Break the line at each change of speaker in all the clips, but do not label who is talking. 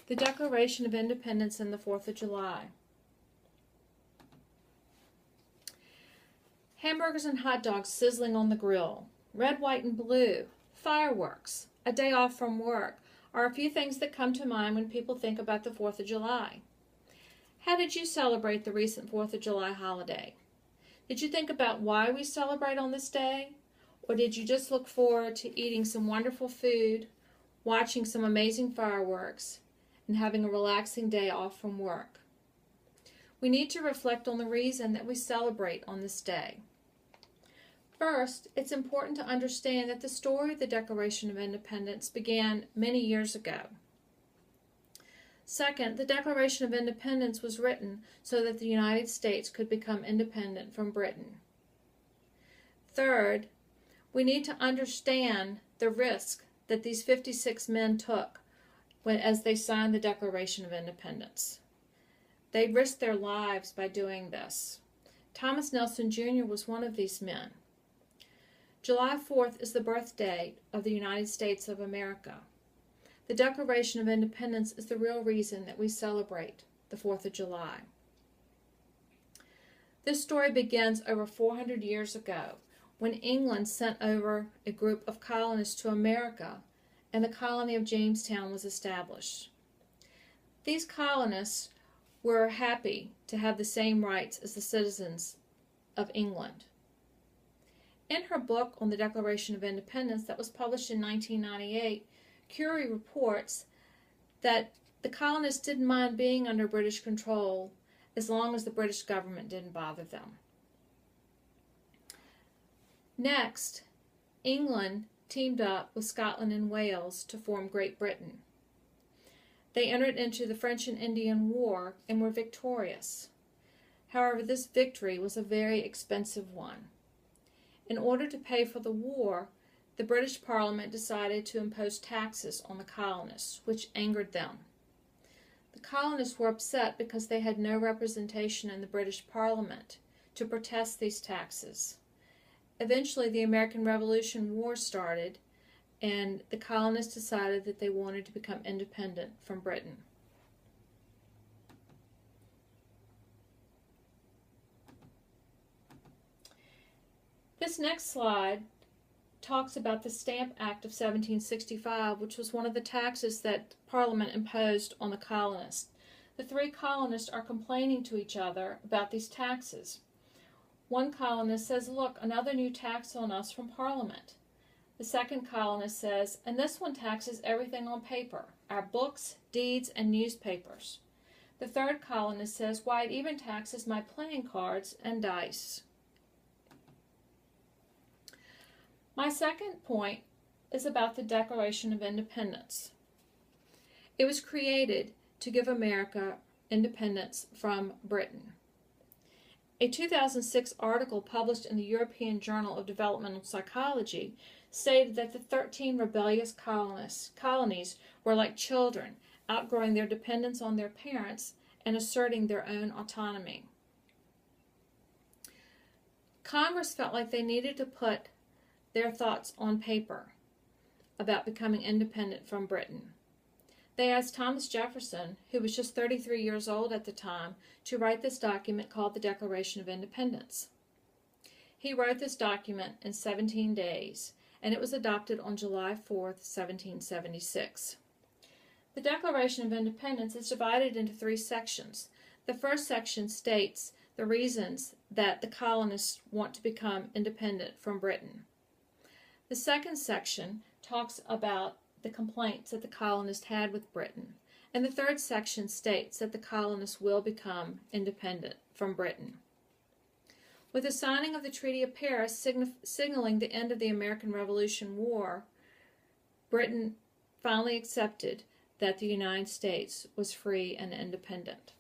The Declaration of Independence and the 4th of July. Hamburgers and hot dogs sizzling on the grill, red, white, and blue, fireworks, a day off from work are a few things that come to mind when people think about the 4th of July. How did you celebrate the recent 4th of July holiday? Did you think about why we celebrate on this day? Or did you just look forward to eating some wonderful food, watching some amazing fireworks, and having a relaxing day off from work? We need to reflect on the reason that we celebrate on this day. First, it's important to understand that the story of the Declaration of Independence began many years ago. Second, the Declaration of Independence was written so that the United States could become independent from Britain. Third, we need to understand the risk that these 56 men took as they signed the Declaration of Independence. They risked their lives by doing this. Thomas Nelson Jr. was one of these men. July 4th is the birthday of the United States of America. The Declaration of Independence is the real reason that we celebrate the 4th of July. This story begins over 400 years ago when England sent over a group of colonists to America and the colony of Jamestown was established. These colonists were happy to have the same rights as the citizens of England. In her book on the Declaration of Independence that was published in 1998, Curie reports that the colonists didn't mind being under British control as long as the British government didn't bother them. Next, England teamed up with Scotland and Wales to form Great Britain. They entered into the French and Indian War and were victorious. However, this victory was a very expensive one. In order to pay for the war, the British Parliament decided to impose taxes on the colonists, which angered them. The colonists were upset because they had no representation in the British Parliament to protest these taxes. Eventually, the American Revolution War started, and the colonists decided that they wanted to become independent from Britain. This next slide talks about the Stamp Act of 1765, which was one of the taxes that Parliament imposed on the colonists. The three colonists are complaining to each other about these taxes. One colonist says, "Look, another new tax on us from Parliament." The second colonist says, "And this one taxes everything on paper, our books, deeds, and newspapers." The third colonist says, "Why, it even taxes my playing cards and dice." My second point is about the Declaration of Independence. It was created to give America independence from Britain. A 2006 article published in the European Journal of Developmental Psychology stated that the 13 rebellious colonies were like children, outgrowing their dependence on their parents and asserting their own autonomy. Congress felt like they needed to put their thoughts on paper about becoming independent from Britain. They asked Thomas Jefferson, who was just 33 years old at the time, to write this document called the Declaration of Independence. He wrote this document in 17 days, and it was adopted on July 4th, 1776. The Declaration of Independence is divided into 3 sections. The first section states the reasons that the colonists want to become independent from Britain. The second section talks about the complaints that the colonists had with Britain. And the third section states that the colonists will become independent from Britain. With the signing of the Treaty of Paris signaling the end of the American Revolution War, Britain finally accepted that the United States was free and independent.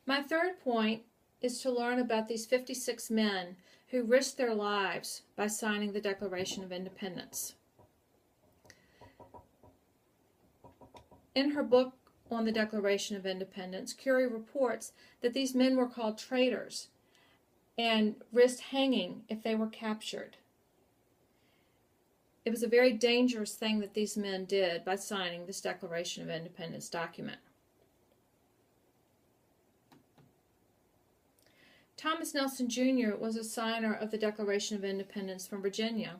My third point is to learn about these 56 men who risked their lives by signing the Declaration of Independence. In her book on the Declaration of Independence, Curie reports that these men were called traitors and risked hanging if they were captured. It was a very dangerous thing that these men did by signing this Declaration of Independence document. Thomas Nelson Jr. was a signer of the Declaration of Independence from Virginia,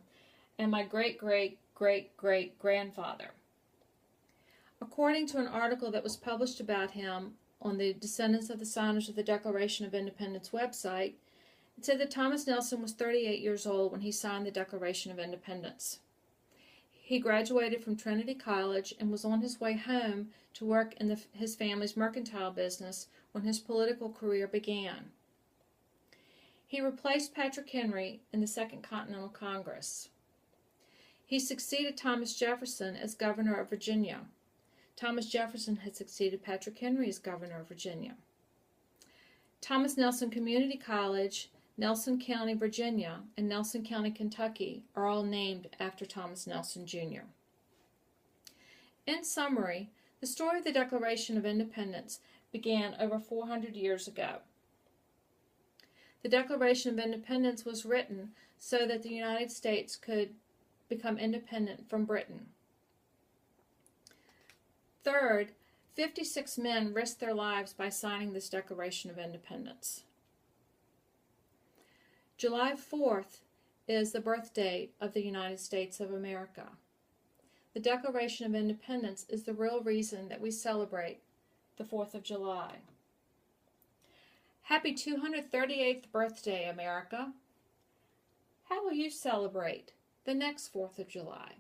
and my great-great-great-great-grandfather. According to an article that was published about him on the Descendants of the Signers of the Declaration of Independence website, it said that Thomas Nelson was 38 years old when he signed the Declaration of Independence. He graduated from Trinity College and was on his way home to work in his family's mercantile business when his political career began. He replaced Patrick Henry in the Second Continental Congress. He succeeded Thomas Jefferson as governor of Virginia. Thomas Jefferson had succeeded Patrick Henry as governor of Virginia. Thomas Nelson Community College, Nelson County, Virginia, and Nelson County, Kentucky are all named after Thomas Nelson Jr. In summary, the story of the Declaration of Independence began over 400 years ago. The Declaration of Independence was written so that the United States could become independent from Britain. Third, 56 men risked their lives by signing this Declaration of Independence. July 4th is the birth date of the United States of America. The Declaration of Independence is the real reason that we celebrate the 4th of July. Happy 238th birthday, America! How will you celebrate the next 4th of July?